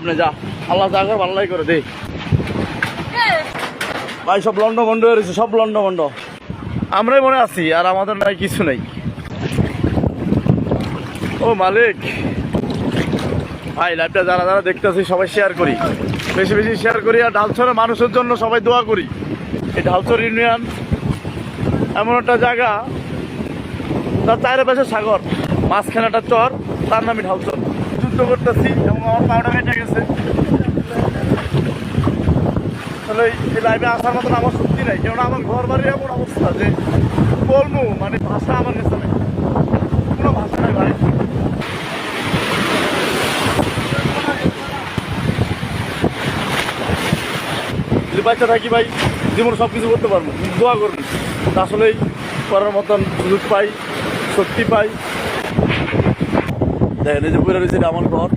আপনি যা আল্লাহ যা করে ভালো করে দে ভাই, সব লন্ড বন্ড হয়ে রয়েছে, সব লন্ড বন্ড। আমরাই মনে আছি আর আমাদের নাই কিছু নেই। ও মালিক ভাই, লাইভটা যারা যারা দেখতেছি সবাই শেয়ার করি, বেশি বেশি শেয়ার করি। আর ঢালছড়ের মানুষের জন্য সবাই দোয়া করি। এই ঢালছড় ইউনিয়ন এমন একটা জায়গা, তার চারিপাশে সাগর, মাঝখানে একটা চর, তার নামই ঢালছড়। যুদ্ধ করতেছি এবং আমার পাউডা কেটে গেছে। আসলে এই লাইভে আসার মতন আমার সত্যি নাই, কেননা আমার ঘর বাড়ির এমন অবস্থা যে বলবো, মানে ভাষা আমার কাছে নেই, কোনো ভাষা নেই ভাই। যদি বাচ্চা থাকি ভাই, জীবন সব কিছু করতে পারবো, দোয়া করবেন। আসলেই করার মতন সুযোগ পাই, শক্তি পাই। দেখেন এই যে বইরা রয়েছে, এটা আমার ঘর।